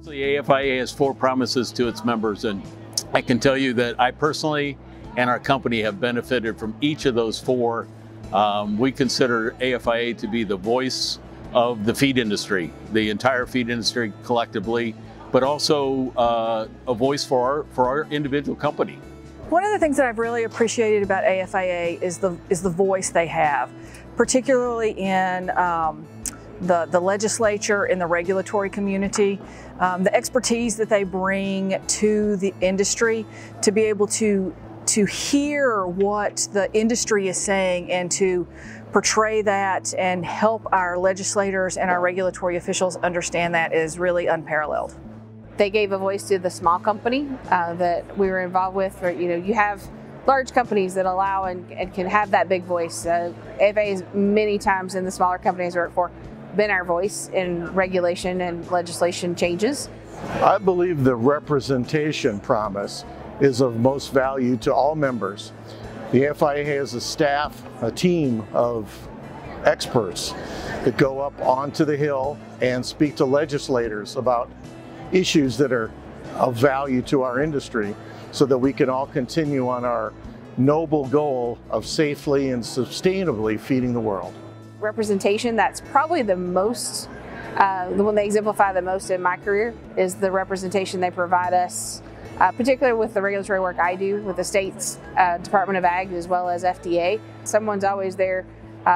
The AFIA has 4 promises to its members, and I can tell you that I personally and our company have benefited from each of those 4. We consider AFIA to be the voice of the feed industry, the entire feed industry collectively, but also a voice for our individual company. One of the things that I've really appreciated about AFIA is the voice they have, particularly in the legislature, in the regulatory community, the expertise that they bring to the industry to be able to hear what the industry is saying and to portray that and help our legislators and our regulatory officials understand that is really unparalleled. They gave a voice to the small company that we were involved with. Or, you have large companies that allow and can have that big voice. AFIA has many times in the smaller companies I work for been our voice in regulation and legislation changes. I believe the representation promise is of most value to all members. The AFIA has a staff, a team of experts that go up onto the Hill and speak to legislators about issues that are of value to our industry so that we can all continue on our noble goal of safely and sustainably feeding the world. Representation, that's probably the most, the one they exemplify the most in my career, is the representation they provide us, particularly with the regulatory work I do with the state's Department of Ag as well as FDA. Someone's always there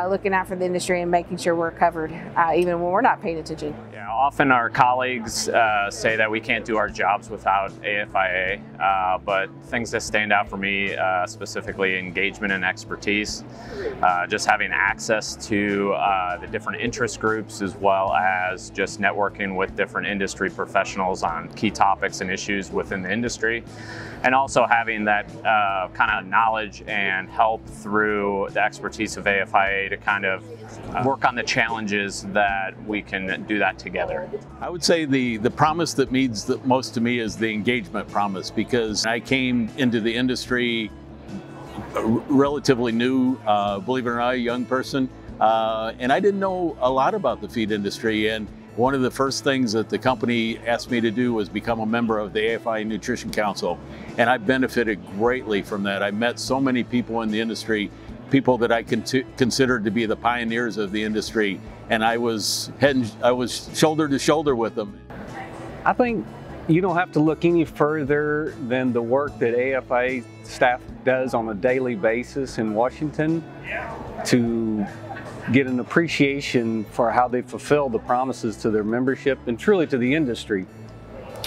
looking out for the industry and making sure we're covered, even when we're not paying attention. Yeah, often our colleagues say that we can't do our jobs without AFIA, but things that stand out for me, specifically engagement and expertise, just having access to the different interest groups, as well as just networking with different industry professionals on key topics and issues within the industry, and also having that kind of knowledge and help through the expertise of AFIA to kind of work on the challenges that we can do that together. I would say the promise that means the most to me is the engagement promise, because I came into the industry relatively new, believe it or not, a young person, and I didn't know a lot about the feed industry. And one of the first things that the company asked me to do was become a member of the AFIA Nutrition Council, and I benefited greatly from that. I met so many people in the industry, people that I considered to be the pioneers of the industry, and I was shoulder to shoulder with them. I think you don't have to look any further than the work that AFIA staff does on a daily basis in Washington to get an appreciation for how they fulfill the promises to their membership and truly to the industry,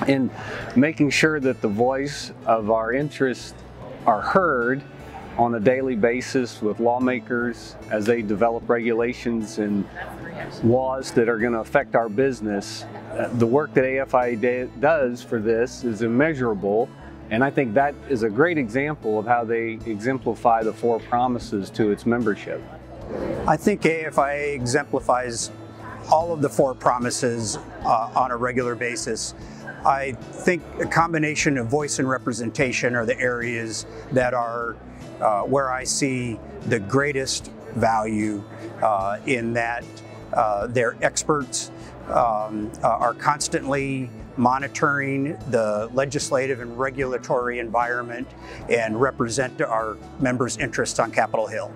in making sure that the voice of our interests are heard on a daily basis with lawmakers as they develop regulations and laws that are going to affect our business. The work that AFIA does for this is immeasurable, and I think that is a great example of how they exemplify the 4 promises to its membership. I think AFIA exemplifies all of the 4 promises on a regular basis. I think a combination of voice and representation are the areas that are where I see the greatest value, in that their experts are constantly monitoring the legislative and regulatory environment and represent our members' interests on Capitol Hill.